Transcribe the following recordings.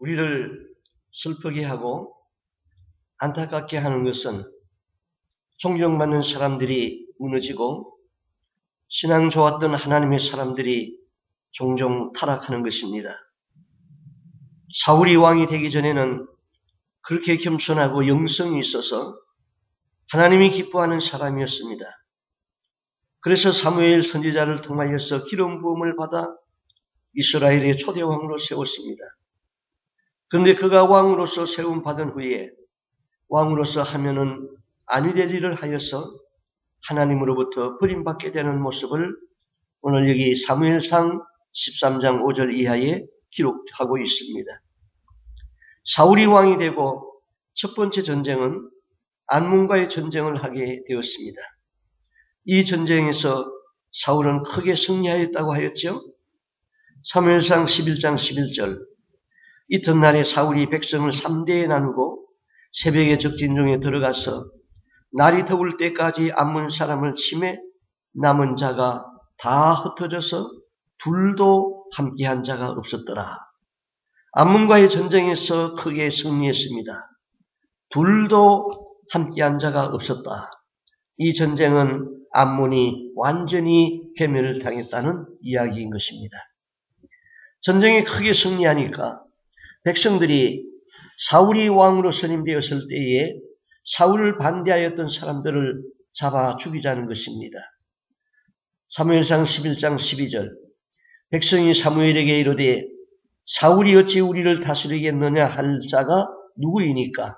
우리를 슬프게 하고 안타깝게 하는 것은 존경받는 사람들이 무너지고 신앙 좋았던 하나님의 사람들이 종종 타락하는 것입니다. 사울이 왕이 되기 전에는 그렇게 겸손하고 영성이 있어서 하나님이 기뻐하는 사람이었습니다. 그래서 사무엘 선지자를 통하여서 기름 부음을 받아 이스라엘의 초대 왕으로 세웠습니다. 그런데 그가 왕으로서 세움 받은 후에 왕으로서 하면은 아니 될 일을 하여서 하나님으로부터 버림받게 되는 모습을 오늘 여기 사무엘상 13장 5절 이하에 기록하고 있습니다. 사울이 왕이 되고 첫 번째 전쟁은 암몬과의 전쟁을 하게 되었습니다. 이 전쟁에서 사울은 크게 승리하였다고 하였죠. 사무엘상 11장 11절 이튿날에 사울이 백성을 3대에 나누고 새벽에 적진 중에 들어가서 날이 더울 때까지 암몬 사람을 치매 남은 자가 다 흩어져서 둘도 함께한 자가 없었더라. 암몬과의 전쟁에서 크게 승리했습니다. 둘도 함께한 자가 없었다. 이 전쟁은 암몬이 완전히 괴멸을 당했다는 이야기인 것입니다. 전쟁에 크게 승리하니까 백성들이 사울이 왕으로 선임되었을 때에 사울을 반대하였던 사람들을 잡아 죽이자는 것입니다. 사무엘상 11장 12절 백성이 사무엘에게 이르되 사울이 어찌 우리를 다스리겠느냐 할 자가 누구이니까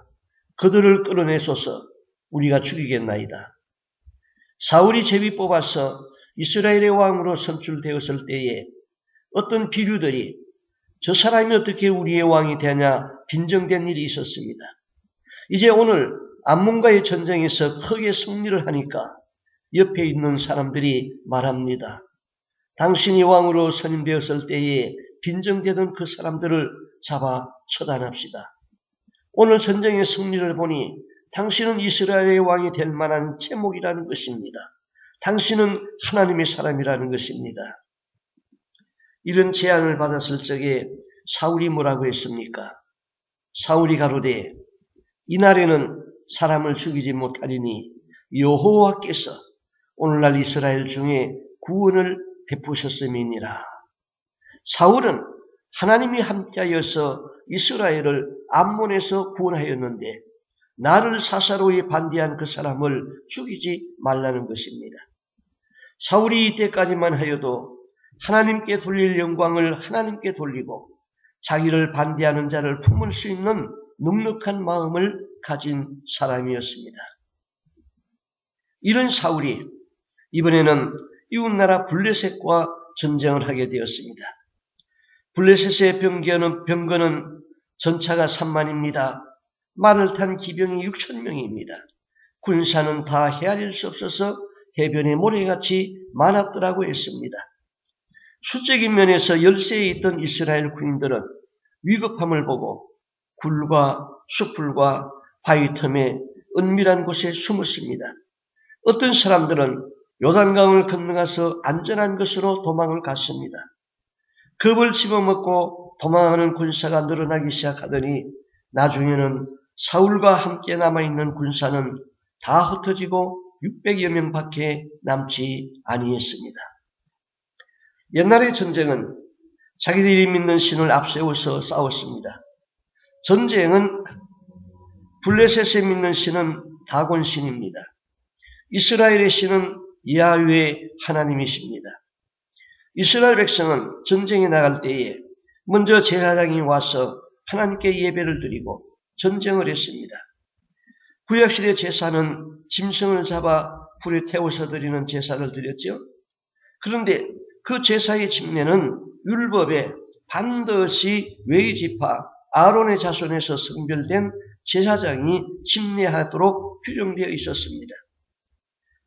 그들을 끌어내소서 우리가 죽이겠나이다. 사울이 제비 뽑아서 이스라엘의 왕으로 선출되었을 때에 어떤 비류들이 저 사람이 어떻게 우리의 왕이 되냐 빈정된 일이 있었습니다. 이제 오늘 암몬과의 전쟁에서 크게 승리를 하니까 옆에 있는 사람들이 말합니다. 당신이 왕으로 선임되었을 때에 빈정되던 그 사람들을 잡아 처단합시다. 오늘 전쟁의 승리를 보니 당신은 이스라엘의 왕이 될 만한 제목이라는 것입니다. 당신은 하나님의 사람이라는 것입니다. 이런 제안을 받았을 적에 사울이 뭐라고 했습니까? 사울이 가로되 이날에는 사람을 죽이지 못하리니 여호와께서 오늘날 이스라엘 중에 구원을 베푸셨음이니라. 사울은 하나님이 함께하여서 이스라엘을 암몬에서 구원하였는데 나를 사사로이 반대한 그 사람을 죽이지 말라는 것입니다. 사울이 이때까지만 하여도 하나님께 돌릴 영광을 하나님께 돌리고 자기를 반대하는 자를 품을 수 있는 넉넉한 마음을 가진 사람이었습니다. 이런 사울이 이번에는 이웃나라 블레셋과 전쟁을 하게 되었습니다. 블레셋의 병거는 전차가 3만입니다. 말을 탄 기병이 6,000명입니다. 군사는 다 헤아릴 수 없어서 해변에 모래같이 많았더라고 했습니다. 수적인 면에서 열세에 있던 이스라엘 군인들은 위급함을 보고 굴과 수풀과 바위 틈에 은밀한 곳에 숨었습니다. 어떤 사람들은 요단강을 건너가서 안전한 곳으로 도망을 갔습니다. 겁을 집어먹고 도망하는 군사가 늘어나기 시작하더니 나중에는 사울과 함께 남아있는 군사는 다 흩어지고 600여 명밖에 남지 아니했습니다. 옛날의 전쟁은 자기들이 믿는 신을 앞세워서 싸웠습니다. 전쟁은 블레셋에 믿는 신은 다곤 신입니다. 이스라엘의 신은 야훼 하나님이십니다. 이스라엘 백성은 전쟁에 나갈 때에 먼저 제사장이 와서 하나님께 예배를 드리고 전쟁을 했습니다. 구약시대 제사는 짐승을 잡아 불에 태워서 드리는 제사를 드렸죠. 그런데 그 제사의 집례는 율법에 반드시 웨이지파 아론의 자손에서 성별된 제사장이 집례하도록 규정되어 있었습니다.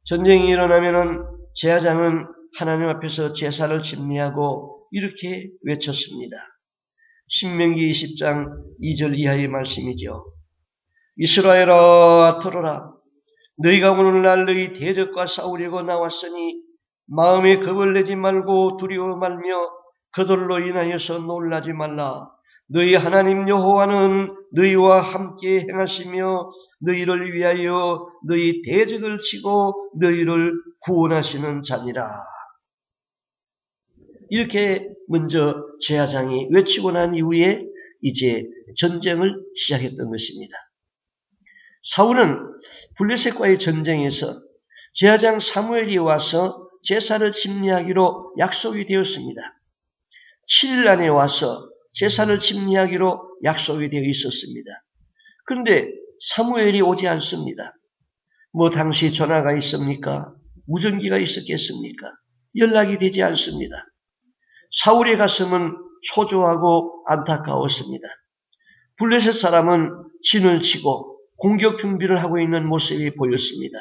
전쟁이 일어나면은 제사장은 하나님 앞에서 제사를 집례하고 이렇게 외쳤습니다. 신명기 20장 2절 이하의 말씀이죠. 이스라엘아 들어라. 너희가 오늘날 너희 대적과 싸우려고 나왔으니 마음에 겁을 내지 말고 두려워 말며 그들로 인하여서 놀라지 말라. 너희 하나님 여호와는 너희와 함께 행하시며 너희를 위하여 너희 대적을 치고 너희를 구원하시는 자니라. 이렇게 먼저 제사장이 외치고 난 이후에 이제 전쟁을 시작했던 것입니다. 사울은 블레셋과의 전쟁에서 제사장 사무엘이 와서 제사를 침례하기로 약속이 되었습니다. 7일 안에 와서 제사를 침례하기로 약속이 되어 있었습니다. 그런데 사무엘이 오지 않습니다. 뭐 당시 전화가 있습니까? 무전기가 있었겠습니까? 연락이 되지 않습니다. 사울의 가슴은 초조하고 안타까웠습니다. 블레셋 사람은 진을 치고 공격 준비를 하고 있는 모습이 보였습니다.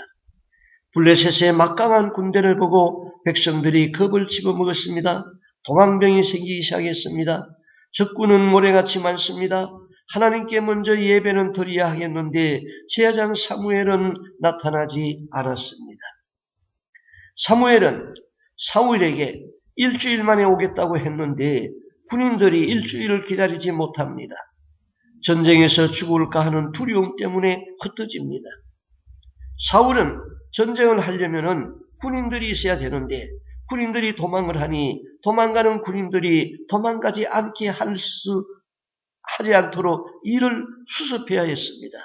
블레셋의 막강한 군대를 보고 백성들이 겁을 집어먹었습니다. 도망병이 생기기 시작했습니다. 적군은 모래같이 많습니다. 하나님께 먼저 예배는 드려야 하겠는데 제사장 사무엘은 나타나지 않았습니다. 사무엘은 사울에게 일주일 만에 오겠다고 했는데 군인들이 일주일을 기다리지 못합니다. 전쟁에서 죽을까 하는 두려움 때문에 흩어집니다. 사울은 전쟁을 하려면 군인들이 있어야 되는데 군인들이 도망을 하니 도망가는 군인들이 도망가지 않게 하지 않도록 이를 수습해야 했습니다.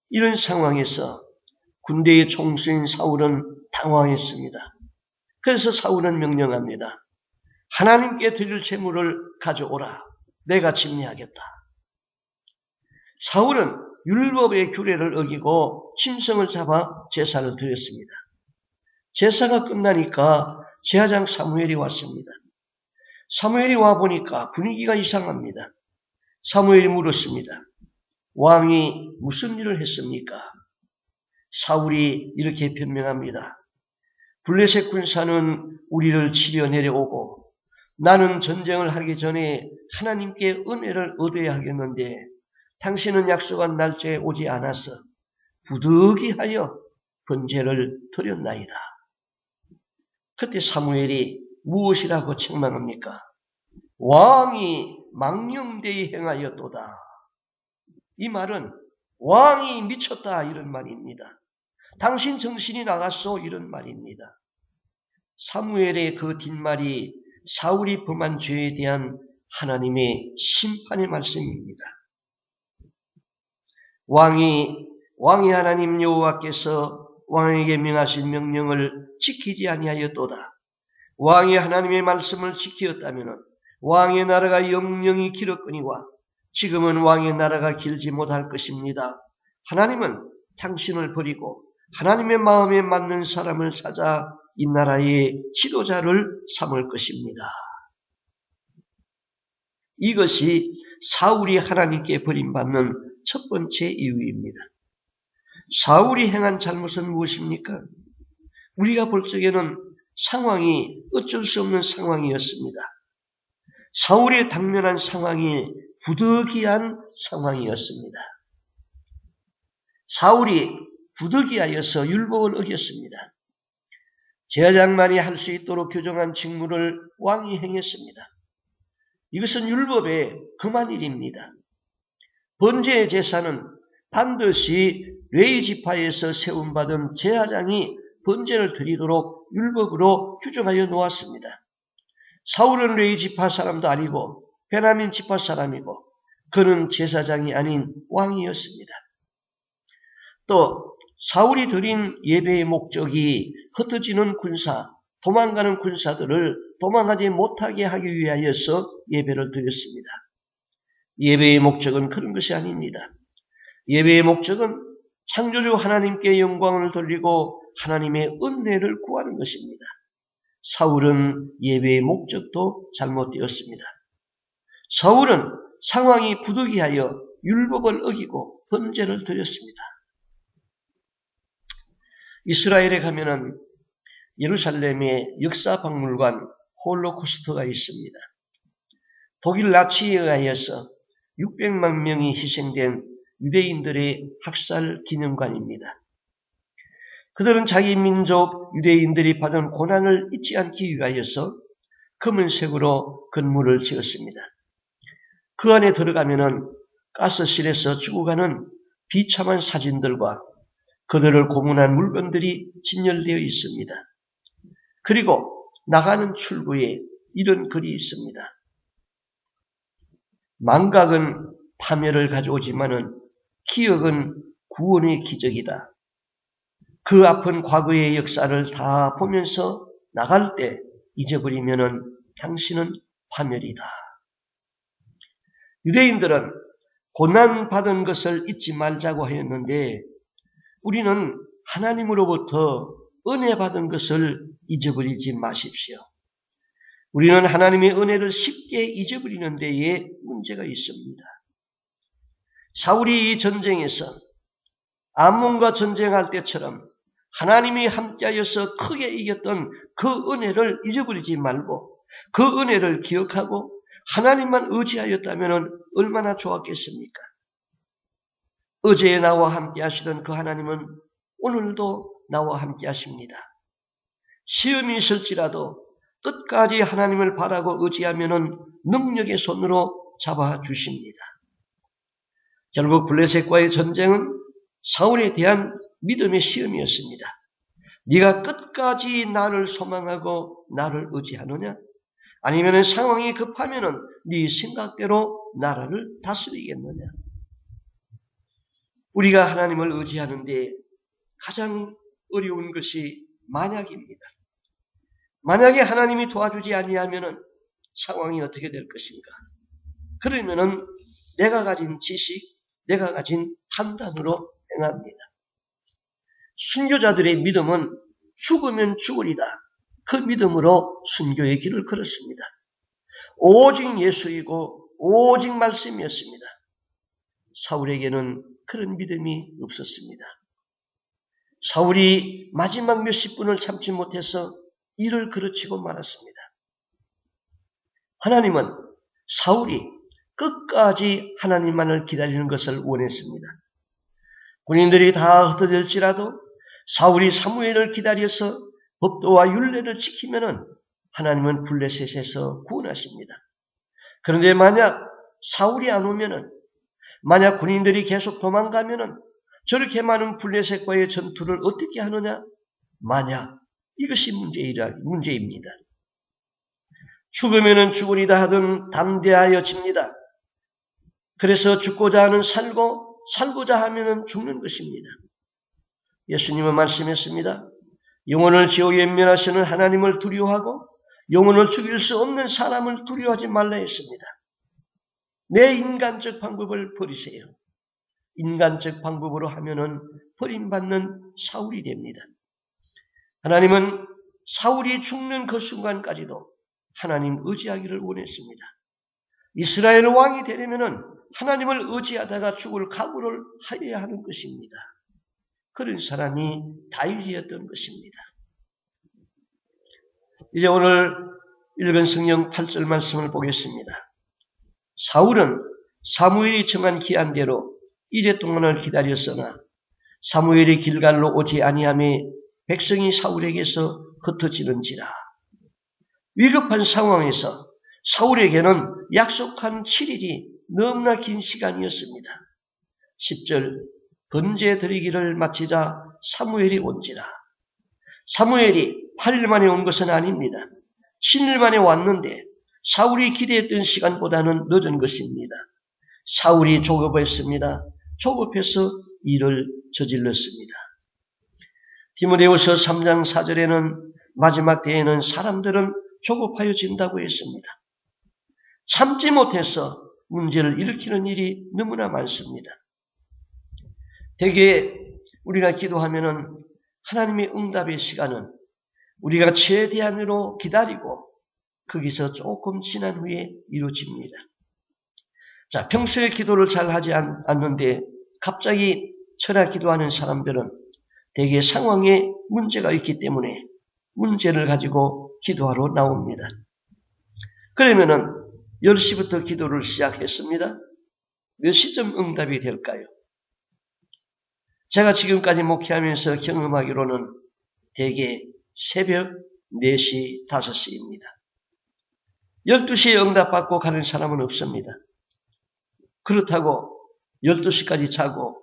이런 상황에서 군대의 총수인 사울은 당황했습니다. 그래서 사울은 명령합니다. 하나님께 드릴 제물을 가져오라. 내가 침례하겠다. 사울은 율법의 규례를 어기고 짐승을 잡아 제사를 드렸습니다. 제사가 끝나니까 제사장 사무엘이 왔습니다. 사무엘이 와보니까 분위기가 이상합니다. 사무엘이 물었습니다. 왕이 무슨 일을 했습니까? 사울이 이렇게 변명합니다. 블레셋 군사는 우리를 치려 내려오고 나는 전쟁을 하기 전에 하나님께 은혜를 얻어야 하겠는데 당신은 약속한 날짜에 오지 않아서 부득이하여 번제를 드렸나이다. 그때 사무엘이 무엇이라고 책망합니까? 왕이 망령되이 행하였도다. 이 말은 왕이 미쳤다 이런 말입니다. 당신 정신이 나갔소 이런 말입니다. 사무엘의 그 뒷말이 사울이 범한 죄에 대한 하나님의 심판의 말씀입니다. 왕이 하나님 여호와께서 왕에게 명하신 명령을 지키지 아니하였도다. 왕이 하나님의 말씀을 지키었다면 왕의 나라가 영영히 길었거니와 지금은 왕의 나라가 길지 못할 것입니다. 하나님은 당신을 버리고 하나님의 마음에 맞는 사람을 찾아 이 나라의 지도자를 삼을 것입니다. 이것이 사울이 하나님께 버림받는 첫 번째 이유입니다. 사울이 행한 잘못은 무엇입니까? 우리가 볼 적에는 상황이 어쩔 수 없는 상황이었습니다. 사울이 당면한 상황이 부득이한 상황이었습니다. 사울이 부득이하여서 율법을 어겼습니다. 제사장만이 할 수 있도록 규정한 직무를 왕이 행했습니다. 이것은 율법의 금한 일입니다. 번제의 제사는 반드시 레위 지파에서 세움받은 제사장이 번제를 드리도록 율법으로 규정하여 놓았습니다. 사울은 레위 지파 사람도 아니고 베냐민 지파 사람이고 그는 제사장이 아닌 왕이었습니다. 또 사울이 드린 예배의 목적이 흩어지는 군사, 도망가는 군사들을 도망하지 못하게 하기 위하여서 예배를 드렸습니다. 예배의 목적은 그런 것이 아닙니다. 예배의 목적은 창조주 하나님께 영광을 돌리고 하나님의 은혜를 구하는 것입니다. 사울은 예배의 목적도 잘못되었습니다. 사울은 상황이 부득이하여 율법을 어기고 번제를 드렸습니다. 이스라엘에 가면은 예루살렘에 역사박물관 홀로코스트가 있습니다. 독일 나치에 의하여서 600만 명이 희생된 유대인들의 학살 기념관입니다. 그들은 자기 민족 유대인들이 받은 고난을 잊지 않기 위하여서 검은색으로 건물을 지었습니다. 그 안에 들어가면은 가스실에서 죽어가는 비참한 사진들과 그들을 고문한 물건들이 진열되어 있습니다. 그리고 나가는 출구에 이런 글이 있습니다. 망각은 파멸을 가져오지만은 기억은 구원의 기적이다. 그 아픈 과거의 역사를 다 보면서 나갈 때 잊어버리면은 당신은 파멸이다. 유대인들은 고난받은 것을 잊지 말자고 하였는데 우리는 하나님으로부터 은혜 받은 것을 잊어버리지 마십시오. 우리는 하나님의 은혜를 쉽게 잊어버리는 데에 문제가 있습니다. 사울이 이 전쟁에서 암몬과 전쟁할 때처럼 하나님이 함께하여서 크게 이겼던 그 은혜를 잊어버리지 말고 그 은혜를 기억하고 하나님만 의지하였다면 얼마나 좋았겠습니까? 어제 나와 함께 하시던 그 하나님은 오늘도 나와 함께 하십니다. 시험이 있을지라도 끝까지 하나님을 바라고 의지하면 능력의 손으로 잡아주십니다. 결국 블레셋과의 전쟁은 사울에 대한 믿음의 시험이었습니다. 네가 끝까지 나를 소망하고 나를 의지하느냐? 아니면 상황이 급하면 네 생각대로 나라를 다스리겠느냐? 우리가 하나님을 의지하는데 가장 어려운 것이 만약입니다. 만약에 하나님이 도와주지 아니하면 상황이 어떻게 될 것인가? 그러면은 내가 가진 지식, 내가 가진 판단으로 행합니다. 순교자들의 믿음은 죽으면 죽으리다. 그 믿음으로 순교의 길을 걸었습니다. 오직 예수이고 오직 말씀이었습니다. 사울에게는 그런 믿음이 없었습니다. 사울이 마지막 몇십 분을 참지 못해서 이를 그르치고 말았습니다. 하나님은 사울이 끝까지 하나님만을 기다리는 것을 원했습니다. 군인들이 다 흩어질지라도 사울이 사무엘을 기다려서 법도와 율례를 지키면 하나님은 블레셋에서 구원하십니다. 그런데 만약 사울이 안 오면은, 만약 군인들이 계속 도망가면은 저렇게 많은 블레셋과의 전투를 어떻게 하느냐? 만약 이것이 문제입니다. 죽으면은 죽으리다 하든 담대하여 집니다. 그래서 죽고자 하는 살고 살고자 하면은 죽는 것입니다. 예수님은 말씀했습니다. 영혼을 지옥에 면하시는 하나님을 두려워하고 영혼을 죽일 수 없는 사람을 두려워하지 말라 했습니다. 내 인간적 방법을 버리세요. 인간적 방법으로 하면은 버림받는 사울이 됩니다. 하나님은 사울이 죽는 그 순간까지도 하나님 의지하기를 원했습니다. 이스라엘 왕이 되려면은 하나님을 의지하다가 죽을 각오를 하여야 하는 것입니다. 그런 사람이 다윗이었던 것입니다. 이제 오늘 읽은 성경 8절 말씀을 보겠습니다. 사울은 사무엘이 정한 기한대로 이래 동안을 기다렸으나 사무엘이 길갈로 오지 아니하매 백성이 사울에게서 흩어지는지라. 위급한 상황에서 사울에게는 약속한 7일이 너무나 긴 시간이었습니다. 10절 번제 드리기를 마치자 사무엘이 온지라. 사무엘이 8일 만에 온 것은 아닙니다. 7일 만에 왔는데 사울이 기대했던 시간보다는 늦은 것입니다. 사울이 조급했습니다. 조급해서 일을 저질렀습니다. 디모데후서 3장 4절에는 마지막 때에는 사람들은 조급하여진다고 했습니다. 참지 못해서 문제를 일으키는 일이 너무나 많습니다. 대개 우리가 기도하면은 하나님의 응답의 시간은 우리가 최대한으로 기다리고 거기서 조금 지난 후에 이루어집니다. 자, 평소에 기도를 잘 하지 않는데 갑자기 철야 기도하는 사람들은 대개 상황에 문제가 있기 때문에 문제를 가지고 기도하러 나옵니다. 그러면은 10시부터 기도를 시작했습니다. 몇 시쯤 응답이 될까요? 제가 지금까지 목회하면서 경험하기로는 대개 새벽 4시, 5시입니다. 12시에 응답받고 가는 사람은 없습니다. 그렇다고 12시까지 자고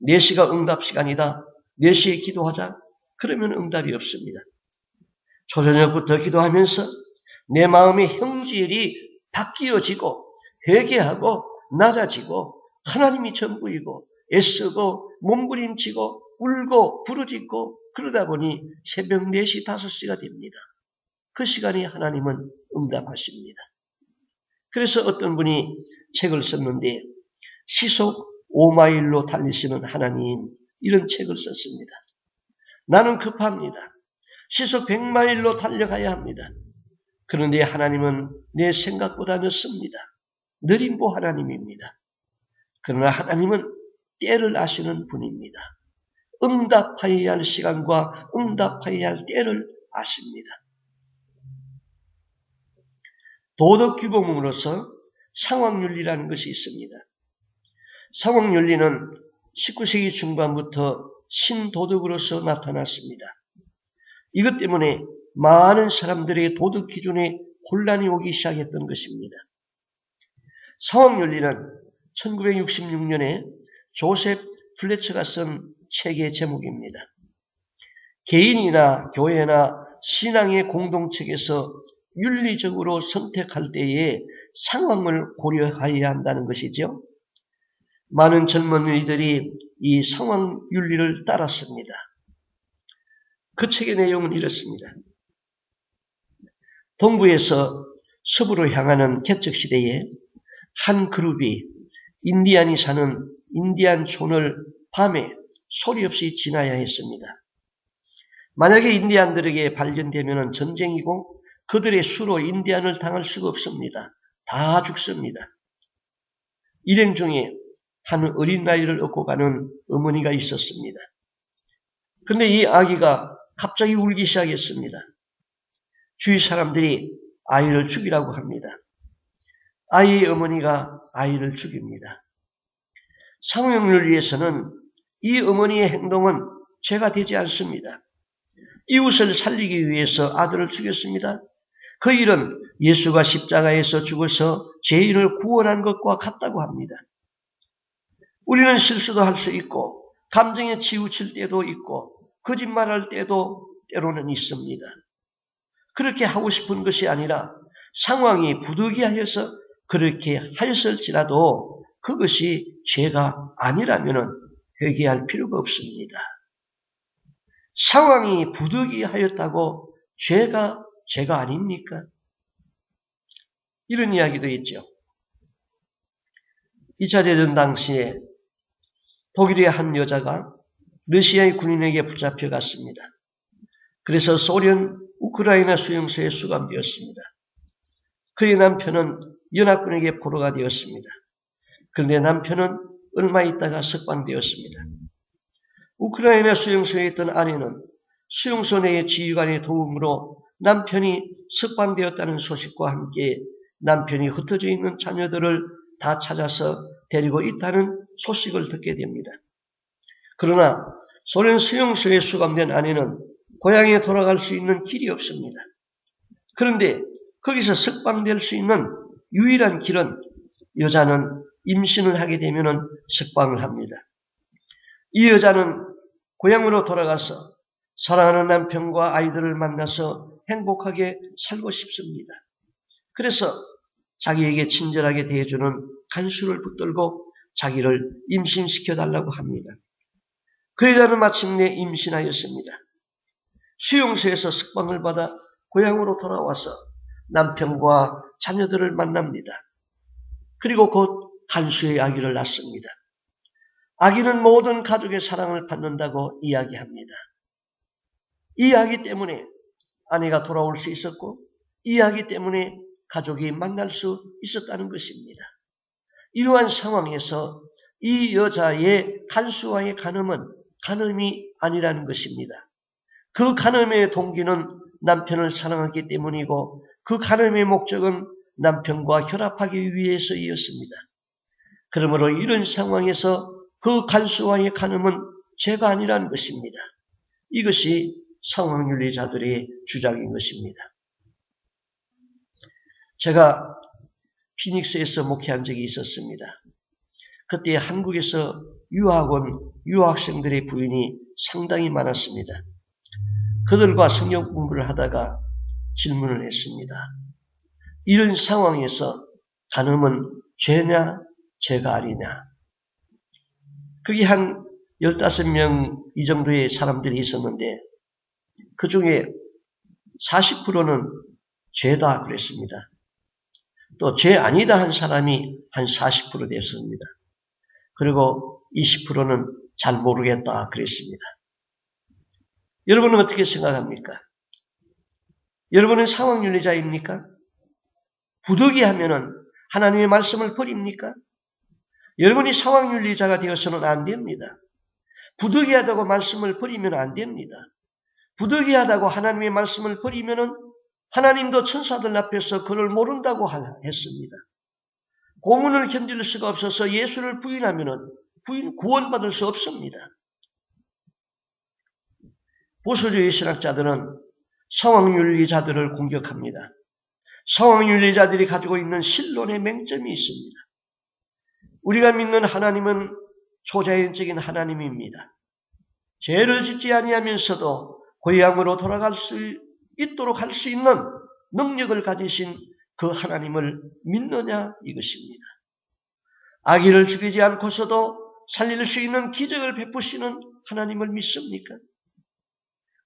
4시가 응답 시간이다. 4시에 기도하자. 그러면 응답이 없습니다. 초저녁부터 기도하면서 내 마음의 형질이 바뀌어지고 회개하고 낮아지고 하나님이 전부이고 애쓰고 몸부림치고 울고 부르짖고 그러다 보니 새벽 4시 5시가 됩니다. 그 시간에 하나님은 응답하십니다. 그래서 어떤 분이 책을 썼는데 시속 5마일로 달리시는 하나님, 이런 책을 썼습니다. 나는 급합니다. 시속 100마일로 달려가야 합니다. 그런데 하나님은 내 생각보다 늦습니다. 느림보 하나님입니다. 그러나 하나님은 때를 아시는 분입니다. 응답하여야 할 시간과 응답하여야 할 때를 아십니다. 도덕규범으로서 상황윤리라는 것이 있습니다. 상황윤리는 19세기 중반부터 신도덕으로서 나타났습니다. 이것 때문에 많은 사람들의 도덕 기준에 혼란이 오기 시작했던 것입니다. 상황윤리는 1966년에 조셉 플래처가 쓴 책의 제목입니다. 개인이나 교회나 신앙의 공동체에서 윤리적으로 선택할 때에 상황을 고려해야 한다는 것이죠. 많은 젊은이들이 이 상황윤리를 따랐습니다. 그 책의 내용은 이렇습니다. 동부에서 서부로 향하는 개척시대에 한 그룹이 인디안이 사는 인디안 촌을 밤에 소리 없이 지나야 했습니다. 만약에 인디안들에게 발견되면 전쟁이고 그들의 수로 인디안을 당할 수가 없습니다. 다 죽습니다. 일행 중에 한 어린아이를 얻고 가는 어머니가 있었습니다. 그런데 이 아기가 갑자기 울기 시작했습니다. 주위 사람들이 아이를 죽이라고 합니다. 아이의 어머니가 아이를 죽입니다. 상황윤리에서는 이 어머니의 행동은 죄가 되지 않습니다. 이웃을 살리기 위해서 아들을 죽였습니다. 그 일은 예수가 십자가에서 죽어서 죄인을 구원한 것과 같다고 합니다. 우리는 실수도 할 수 있고 감정에 치우칠 때도 있고 거짓말할 때도 때로는 있습니다. 그렇게 하고 싶은 것이 아니라 상황이 부득이하여서 그렇게 하였을지라도 그것이 죄가 아니라면 회개할 필요가 없습니다. 상황이 부득이하였다고 죄가 아닙니까? 이런 이야기도 있죠. 2차 대전 당시에 독일의 한 여자가 러시아의 군인에게 붙잡혀 갔습니다. 그래서 소련 우크라이나 수용소에 수감되었습니다. 그의 남편은 연합군에게 포로가 되었습니다. 그런데 남편은 얼마 있다가 석방되었습니다. 우크라이나 수용소에 있던 아내는 수용소 내의 지휘관의 도움으로 남편이 석방되었다는 소식과 함께 남편이 흩어져 있는 자녀들을 다 찾아서 데리고 있다는 소식을 듣게 됩니다. 그러나 소련 수용소에 수감된 아내는 고향에 돌아갈 수 있는 길이 없습니다. 그런데 거기서 석방될 수 있는 유일한 길은 여자는 임신을 하게 되면 석방을 합니다. 이 여자는 고향으로 돌아가서 사랑하는 남편과 아이들을 만나서 행복하게 살고 싶습니다. 그래서 자기에게 친절하게 대해주는 간수를 붙들고 자기를 임신시켜달라고 합니다. 그 여자는 마침내 임신하였습니다. 수용소에서 석방을 받아 고향으로 돌아와서 남편과 자녀들을 만납니다. 그리고 곧 간수의 아기를 낳습니다. 아기는 모든 가족의 사랑을 받는다고 이야기합니다. 이 아기 때문에 아내가 돌아올 수 있었고 이 아기 때문에 가족이 만날 수 있었다는 것입니다. 이러한 상황에서 이 여자의 간수와의 간음은 간음이 아니라는 것입니다. 그 간음의 동기는 남편을 사랑하기 때문이고 그 간음의 목적은 남편과 결합하기 위해서이었습니다. 그러므로 이런 상황에서 그 간수와의 간음은 죄가 아니라는 것입니다. 이것이 상황윤리자들의 주장인 것입니다. 제가 피닉스에서 목회한 적이 있었습니다. 그때 한국에서 유학 온 유학생들의 부인이 상당히 많았습니다. 그들과 성경 공부를 하다가 질문을 했습니다. 이런 상황에서 간음은 죄냐 죄가 아니냐. 그게 한 15명 이 정도의 사람들이 있었는데 그 중에 40%는 죄다 그랬습니다. 또 죄 아니다 한 사람이 한 40% 되었습니다. 그리고 20%는 잘 모르겠다 그랬습니다. 여러분은 어떻게 생각합니까? 여러분은 상황윤리자입니까? 부득이하면은 하나님의 말씀을 버립니까? 여러분이 상황윤리자가 되어서는 안 됩니다. 부득이하다고 말씀을 버리면 안 됩니다. 부득이하다고 하나님의 말씀을 버리면은 하나님도 천사들 앞에서 그를 모른다고 했습니다. 고문을 견딜 수가 없어서 예수를 부인하면은 구원받을 수 없습니다. 보수주의 신학자들은 상황윤리자들을 공격합니다. 상황윤리자들이 가지고 있는 신론의 맹점이 있습니다. 우리가 믿는 하나님은 초자연적인 하나님입니다. 죄를 짓지 아니하면서도 고향으로 돌아갈 수 있도록 할 수 있는 능력을 가지신 그 하나님을 믿느냐 이것입니다. 아기를 죽이지 않고서도 살릴 수 있는 기적을 베푸시는 하나님을 믿습니까?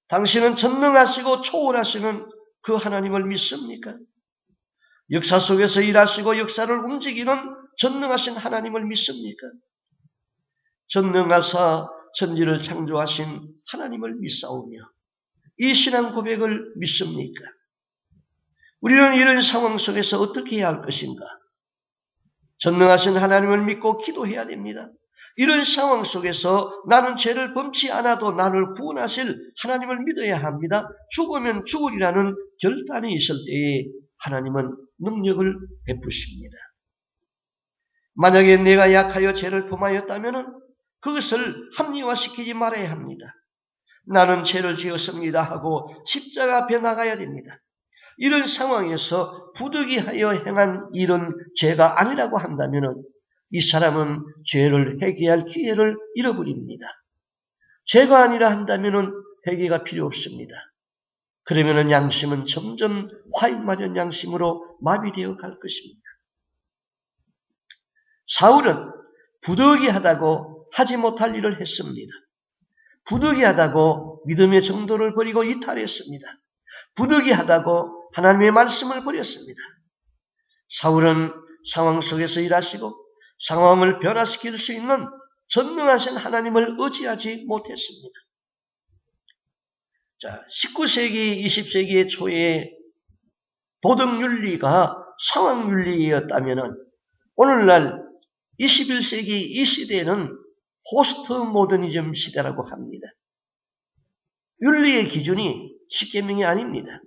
당신은 전능하시고 초월하시는 그 하나님을 믿습니까? 역사 속에서 일하시고 역사를 움직이는 전능하신 하나님을 믿습니까? 전능하사 천지를 창조하신 하나님을 믿사오며 이 신앙 고백을 믿습니까? 우리는 이런 상황 속에서 어떻게 해야 할 것인가? 전능하신 하나님을 믿고 기도해야 됩니다. 이런 상황 속에서 나는 죄를 범치 않아도 나를 구원하실 하나님을 믿어야 합니다. 죽으면 죽으리라는 결단이 있을 때에 하나님은 능력을 베푸십니다. 만약에 내가 약하여 죄를 범하였다면 그것을 합리화시키지 말아야 합니다. 나는 죄를 지었습니다 하고 십자가 앞에 나가야 됩니다. 이런 상황에서 부득이하여 행한 일은 죄가 아니라고 한다면 이 사람은 죄를 회개할 기회를 잃어버립니다. 죄가 아니라 한다면 회개가 필요 없습니다. 그러면 양심은 점점 화인마련 양심으로 마비되어 갈 것입니다. 사울은 부득이하다고 하지 못할 일을 했습니다. 부득이하다고 믿음의 정도를 버리고 이탈했습니다. 부득이하다고 하나님의 말씀을 버렸습니다. 사울은 상황 속에서 일하시고 상황을 변화시킬 수 있는 전능하신 하나님을 의지하지 못했습니다. 자, 19세기, 20세기의 초에 도덕윤리가 상황윤리였다면 오늘날 21세기 이 시대는 포스트 모더니즘 시대라고 합니다. 윤리의 기준이 십계명이 아닙니다.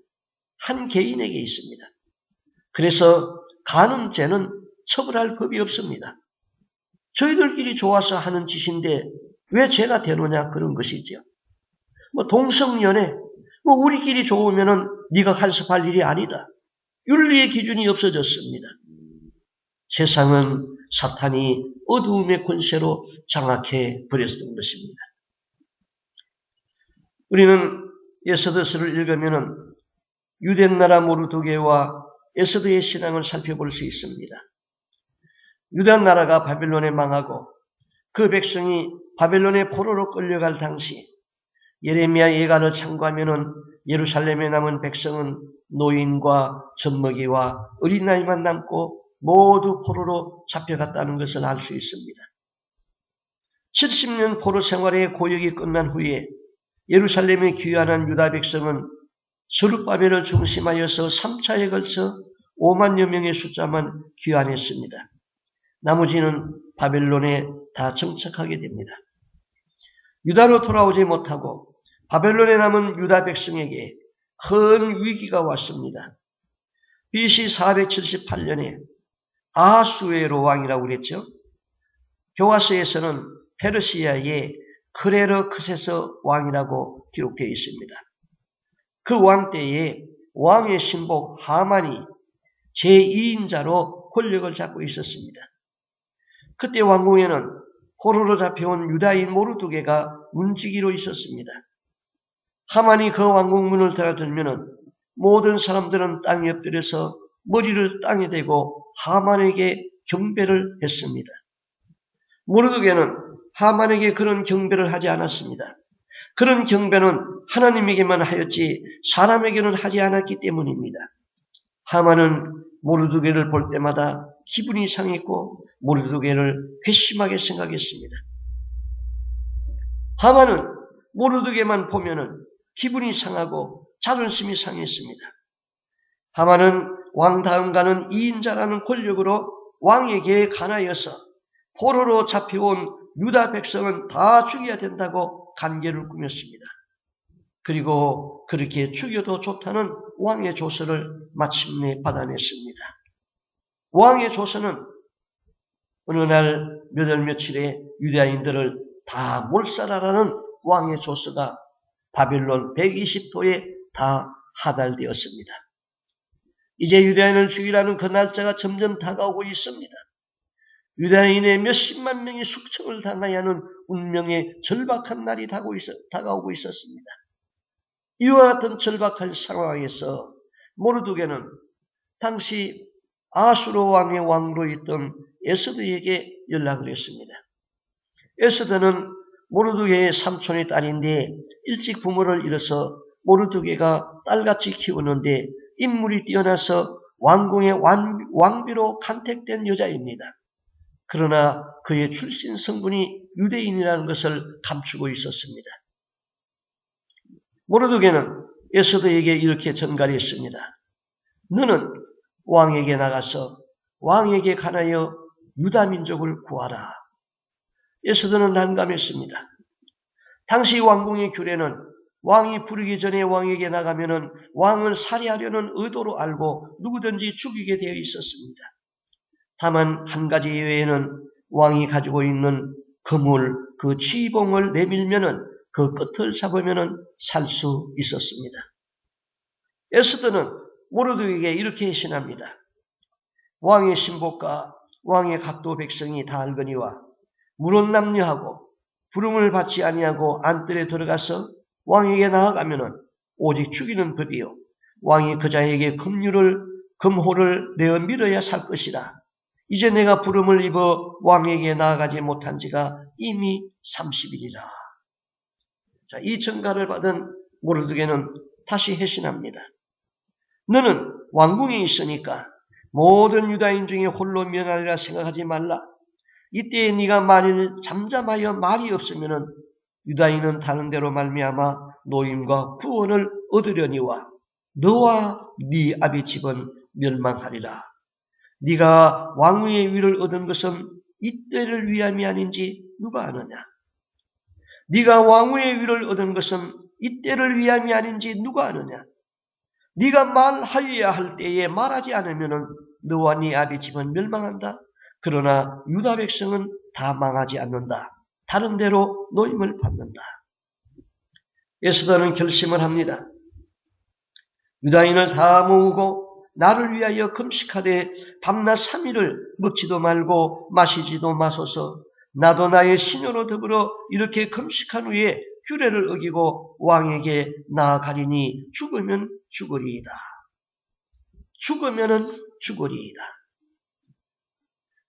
한 개인에게 있습니다. 그래서 간음죄는 처벌할 법이 없습니다. 저희들끼리 좋아서 하는 짓인데 왜 죄가 되느냐 그런 것이죠. 동성연애, 우리끼리 좋으면은 네가 간섭할 일이 아니다. 윤리의 기준이 없어졌습니다. 세상은 사탄이 어두움의 권세로 장악해 버렸던 것입니다. 우리는 에스더서를 읽으면은 유대나라 모르드게와 에스더의 신앙을 살펴볼 수 있습니다. 유대나라가 바벨론에 망하고 그 백성이 바벨론의 포로로 끌려갈 당시 예레미야 예가를 참고하면은 예루살렘에 남은 백성은 노인과 젖먹이와 어린아이만 남고 모두 포로로 잡혀갔다는 것을 알 수 있습니다. 70년 포로 생활의 고역이 끝난 후에 예루살렘에 귀환한 유다 백성은 스룹바벨을 중심하여서 3차에 걸쳐 5만여 명의 숫자만 귀환했습니다. 나머지는 바벨론에 다 정착하게 됩니다. 유다로 돌아오지 못하고 바벨론에 남은 유다 백성에게 큰 위기가 왔습니다. BC 478년에 아하수에로 왕이라고 그랬죠. 교과서에서는 페르시아의 크레르크세스 왕이라고 기록되어 있습니다. 그 왕 때에 왕의 신복 하만이 제2인자로 권력을 잡고 있었습니다. 그때 왕궁에는 포로로 잡혀온 유다인 모르드게가 문지기로 있었습니다. 하만이 그 왕궁 문을 달아들면은 모든 사람들은 땅에 엎드려서 머리를 땅에 대고 하만에게 경배를 했습니다. 모르드게는 하만에게 그런 경배를 하지 않았습니다. 그런 경배는 하나님에게만 하였지 사람에게는 하지 않았기 때문입니다. 하만은 모르드게를 볼 때마다 기분이 상했고 모르드게를 괘씸하게 생각했습니다. 하만은 모르드게만 보면은 기분이 상하고 자존심이 상했습니다. 하만은 왕 다음 가는 2인자라는 권력으로 왕에게 관하여서 포로로 잡혀온 유다 백성은 다 죽여야 된다고 간계를 꾸몄습니다. 그리고 그렇게 죽여도 좋다는 왕의 조서를 마침내 받아냈습니다. 왕의 조서는 어느 날 몇 월 며칠에 유다인들을 다 몰살하라는 왕의 조서가 바벨론 120도에 다 하달되었습니다. 이제 유다인을 죽이라는 그 날짜가 점점 다가오고 있습니다. 유다인의 몇십만 명이 숙청을 당해야 하는 운명의 절박한 날이 다가오고 있었습니다. 이와 같은 절박한 상황에서 모르드게는 당시 아수르 왕의 왕으로 있던 에스더에게 연락을 했습니다. 에스더는 모르드게의 삼촌의 딸인데 일찍 부모를 잃어서 모르드게가 딸같이 키우는데 인물이 뛰어나서 왕궁의 왕비로 간택된 여자입니다. 그러나 그의 출신 성분이 유대인이라는 것을 감추고 있었습니다. 모르드게는 에스더에게 이렇게 전갈했습니다. 너는 왕에게 나가서 왕에게 관하여 유다 민족을 구하라. 에스더는 난감했습니다. 당시 왕궁의 규례는 왕이 부르기 전에 왕에게 나가면은 왕을 살해하려는 의도로 알고 누구든지 죽이게 되어 있었습니다. 다만 한 가지 예외에는 왕이 가지고 있는 그물, 그 취봉을 내밀면은 그 끝을 잡으면은 살 수 있었습니다. 에스더는 모르드게에게 이렇게 신합니다. 왕의 신복과 왕의 각도 백성이 다 알거니와 물은 남녀하고 부름을 받지 아니하고 안뜰에 들어가서 왕에게 나아가면은 오직 죽이는 법이요 왕이 그자에게 금호를 내어 밀어야 살 것이라. 이제 내가 부름을 입어 왕에게 나아가지 못한 지가 이미 30일이라. 자, 이 전가를 받은 모르드게는 다시 회신합니다. 너는 왕궁에 있으니까 모든 유다인 중에 홀로 면하리라 생각하지 말라. 이때에 네가 만일 잠잠하여 말이 없으면은 유다인은 다른 데로 말미암아 노임과 구원을 얻으려니와 너와 네 아비 집은 멸망하리라. 네가 왕위의 위를 얻은 것은 이때를 위함이 아닌지 누가 아느냐? 네가 왕위의 위를 얻은 것은 이때를 위함이 아닌지 누가 아느냐? 네가 말하여야 할 때에 말하지 않으면은 너와 네 아비 집은 멸망한다. 그러나 유다 백성은 다 망하지 않는다. 다른 데로 노임을 받는다. 에스더는 결심을 합니다. 유다인을 다 모으고 나를 위하여 금식하되 밤낮 3일을 먹지도 말고 마시지도 마소서. 나도 나의 시녀로 더불어 이렇게 금식한 후에 규례를 어기고 왕에게 나아가리니 죽으면 죽으리이다. 죽으면은 죽으리이다.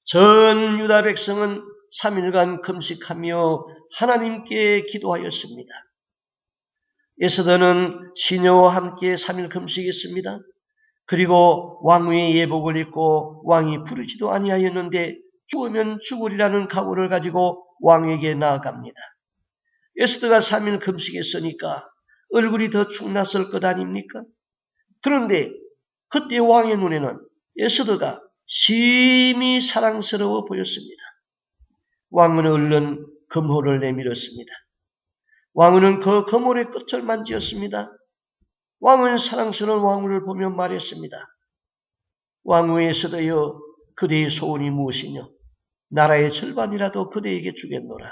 전 유다 백성은 3일간 금식하며 하나님께 기도하였습니다. 에스더는 시녀와 함께 3일 금식했습니다. 그리고 왕위의 예복을 입고 왕이 부르지도 아니하였는데 죽으면 죽으리라는 각오를 가지고 왕에게 나아갑니다. 에스더가 3일 금식했으니까 얼굴이 더 축났을 것 아닙니까? 그런데 그때 왕의 눈에는 에스더가 심히 사랑스러워 보였습니다. 왕은 얼른 금호를 내밀었습니다. 왕은 그 금홀의 끝을 만지었습니다. 왕은 사랑스러운 왕후를 보며 말했습니다. 왕후 에스더여, 그대의 소원이 무엇이뇨? 나라의 절반이라도 그대에게 주겠노라.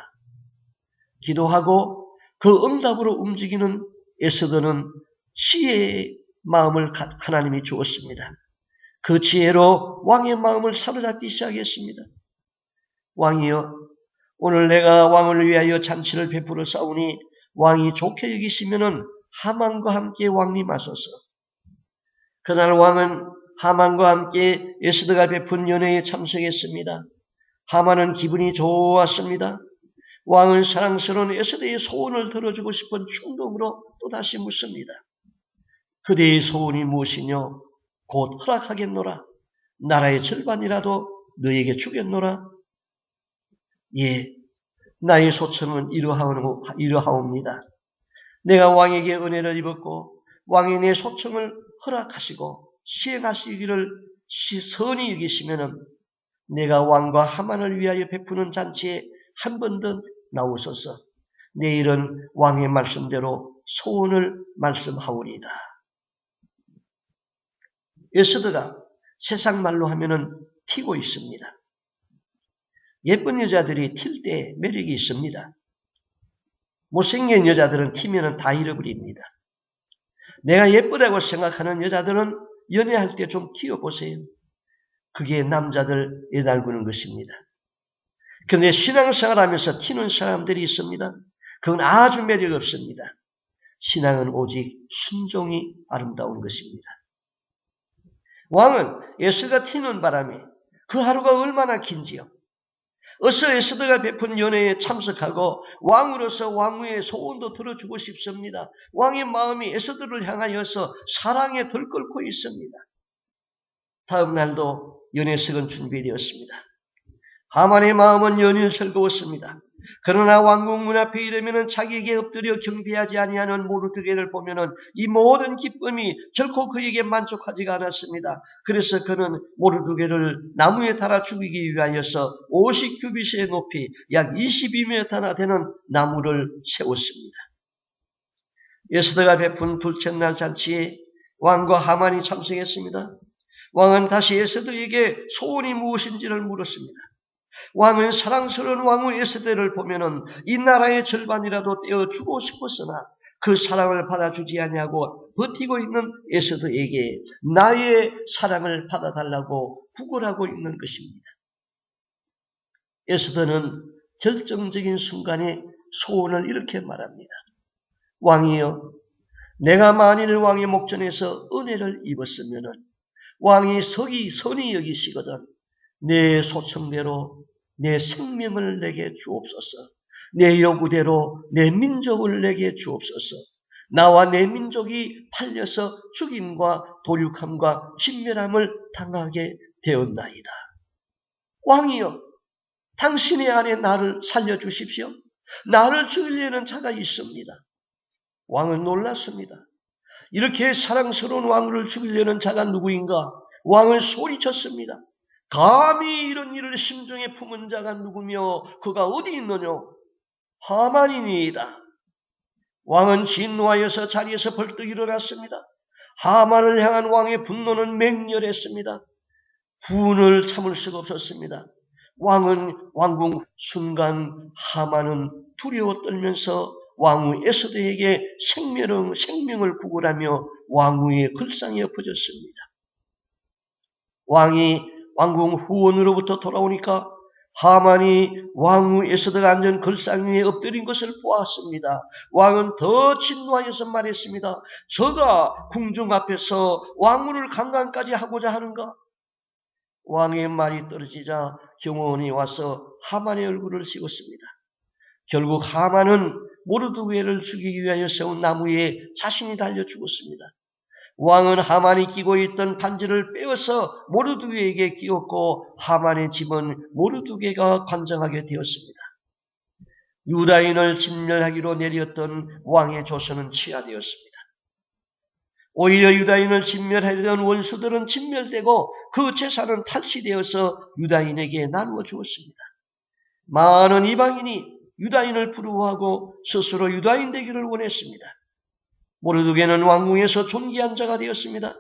기도하고 그 응답으로 움직이는 에스더는 지혜의 마음을 하나님이 주었습니다. 그 지혜로 왕의 마음을 사로잡기 시작했습니다. 왕이여, 오늘 내가 왕을 위하여 잔치를 베풀어 싸우니 왕이 좋게 여기시면은 하만과 함께 왕림하소서. 그날 왕은 하만과 함께 에스더가 베푼 연회에 참석했습니다. 하만은 기분이 좋았습니다. 왕은 사랑스러운 에스더의 소원을 들어주고 싶은 충동으로 또다시 묻습니다. 그대의 소원이 무엇이뇨? 곧 허락하겠노라. 나라의 절반이라도 너에게 주겠노라. 예, 나의 소청은 이러하옵니다. 내가 왕에게 은혜를 입었고 왕이 내 소청을 허락하시고 시행하시기를 선히 여기시면은 내가 왕과 하만을 위하여 베푸는 잔치에 한 번 더 나오소서. 내일은 왕의 말씀대로 소원을 말씀하오리이다. 에스더가 세상 말로 하면은 튀고 있습니다. 예쁜 여자들이 튈 때 매력이 있습니다. 못생긴 여자들은 튀면은 다 잃어버립니다. 내가 예쁘다고 생각하는 여자들은 연애할 때 좀 튀어보세요. 그게 남자들 애달구는 것입니다. 그런데 신앙생활 하면서 튀는 사람들이 있습니다. 그건 아주 매력 없습니다. 신앙은 오직 순종이 아름다운 것입니다. 왕은 에스더가 튀는 바람에 그 하루가 얼마나 긴지요. 어서 에스더가 베푼 연회에 참석하고 왕으로서 왕후의 소원도 들어주고 싶습니다. 왕의 마음이 에스더를 향하여서 사랑에 들끓고 있습니다. 다음 날도 연회석은 준비되었습니다. 하만의 마음은 연일 즐거웠습니다. 그러나 왕궁 문 앞에 이르면은 자기에게 엎드려 경배하지 아니하는 모르드게를 보면은 이 모든 기쁨이 결코 그에게 만족하지가 않았습니다. 그래서 그는 모르드게를 나무에 달아 죽이기 위하여서 50규빗의 높이 약 22m나 되는 나무를 세웠습니다. 에스더가 베푼 둘째 날 잔치에 왕과 하만이 참석했습니다. 왕은 다시 에스더에게 소원이 무엇인지를 물었습니다. 왕은 사랑스러운 왕후 에스더를 보면은 이 나라의 절반이라도 떼어주고 싶었으나 그 사랑을 받아주지 아니하고 버티고 있는 에스더에게 나의 사랑을 받아달라고 구걸하고 있는 것입니다. 에스더는 결정적인 순간에 소원을 이렇게 말합니다. 왕이여, 내가 만일 왕의 목전에서 은혜를 입었으면은 왕이 선히 여기시거든 내 소청대로 내 생명을 내게 주옵소서. 내 요구대로 내 민족을 내게 주옵소서. 나와 내 민족이 팔려서 죽임과 도륙함과 진멸함을 당하게 되었나이다. 왕이여, 당신의 안에 나를 살려주십시오. 나를 죽이려는 자가 있습니다. 왕은 놀랐습니다. 이렇게 사랑스러운 왕을 죽이려는 자가 누구인가? 왕은 소리쳤습니다. 감히 이런 일을 심중에 품은 자가 누구며 그가 어디 있느냐? 하만이니이다. 왕은 진노하여서 자리에서 벌떡 일어났습니다. 하만을 향한 왕의 분노는 맹렬했습니다. 분을 참을 수가 없었습니다. 왕은 왕궁 순간 하만은 두려워 떨면서 왕후 에스더에게 생명을 구걸하며 왕후의 글상이 엎어졌습니다. 왕이 왕궁 후원으로부터 돌아오니까 하만이 왕후 에스더가 앉은 글상 위에 엎드린 것을 보았습니다. 왕은 더 진노하여서 말했습니다. 저가 궁중 앞에서 왕후를 강간까지 하고자 하는가? 왕의 말이 떨어지자 경호원이 와서 하만의 얼굴을 씌웠습니다. 결국 하만은 모르드게를 죽이기 위하여 세운 나무에 자신이 달려 죽었습니다. 왕은 하만이 끼고 있던 반지를 빼어서 모르드게에게 끼웠고 하만의 집은 모르드게가 관장하게 되었습니다. 유다인을 진멸하기로 내렸던 왕의 조서는 취하되었습니다. 오히려 유다인을 진멸하려던 원수들은 진멸되고 그 재산은 탈취되어서 유다인에게 나누어 주었습니다. 많은 이방인이 유다인을 부러워하고 스스로 유다인 되기를 원했습니다. 모르드게는 왕궁에서 존귀한 자가 되었습니다.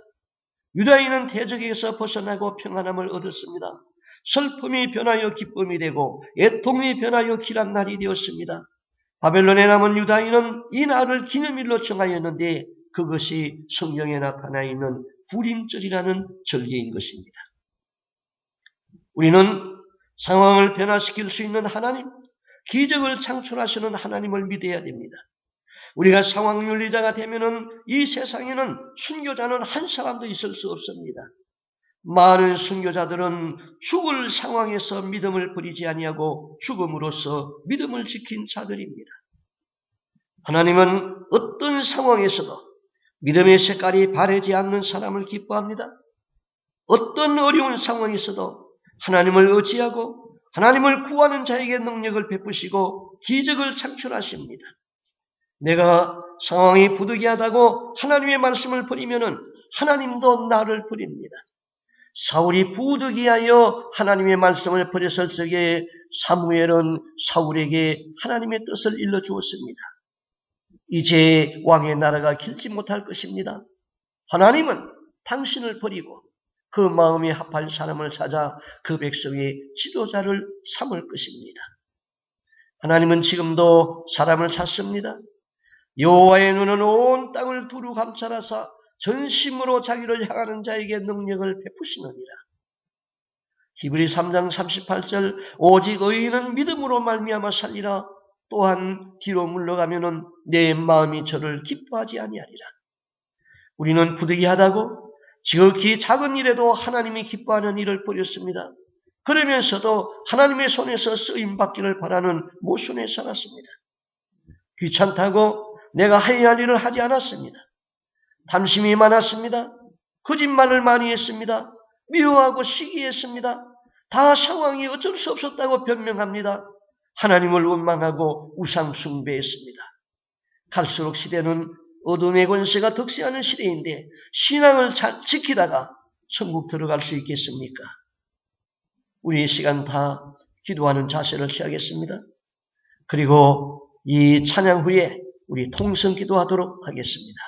유다인은 대적에서 벗어나고 평안함을 얻었습니다. 슬픔이 변하여 기쁨이 되고 애통이 변하여 길한 날이 되었습니다. 바벨론에 남은 유다인은 이 날을 기념일로 정하였는데 그것이 성경에 나타나 있는 불임절이라는 절기인 것입니다. 우리는 상황을 변화시킬 수 있는 하나님, 기적을 창출하시는 하나님을 믿어야 됩니다. 우리가 상황윤리자가 되면은 이 세상에는 순교자는 한 사람도 있을 수 없습니다. 많은 순교자들은 죽을 상황에서 믿음을 버리지 아니하고 죽음으로써 믿음을 지킨 자들입니다. 하나님은 어떤 상황에서도 믿음의 색깔이 바래지 않는 사람을 기뻐합니다. 어떤 어려운 상황에서도 하나님을 의지하고 하나님을 구하는 자에게 능력을 베푸시고 기적을 창출하십니다. 내가 상황이 부득이하다고 하나님의 말씀을 버리면은 하나님도 나를 버립니다. 사울이 부득이하여 하나님의 말씀을 버렸을 적에 사무엘은 사울에게 하나님의 뜻을 일러주었습니다. 이제 왕의 나라가 길지 못할 것입니다. 하나님은 당신을 버리고 그 마음에 합할 사람을 찾아 그 백성의 지도자를 삼을 것입니다. 하나님은 지금도 사람을 찾습니다. 여호와의 눈은 온 땅을 두루 감찰하사 전심으로 자기를 향하는 자에게 능력을 베푸시느니라. 히브리 3장 38절 오직 의인은 믿음으로 말미암아 살리라. 또한 뒤로 물러가면은 내 마음이 저를 기뻐하지 아니하리라. 우리는 부득이하다고 지극히 작은 일에도 하나님이 기뻐하는 일을 벌였습니다. 그러면서도 하나님의 손에서 쓰임받기를 바라는 모순에 살았습니다. 귀찮다고 내가 해야 할 일을 하지 않았습니다. 탐심이 많았습니다. 거짓말을 많이 했습니다. 미워하고 시기했습니다. 다 상황이 어쩔 수 없었다고 변명합니다. 하나님을 원망하고 우상 숭배했습니다. 갈수록 시대는 어둠의 권세가 득세하는 시대인데 신앙을 잘 지키다가 천국 들어갈 수 있겠습니까? 우리의 시간 다 기도하는 자세를 취하겠습니다. 그리고 이 찬양 후에 우리 통성 기도하도록 하겠습니다.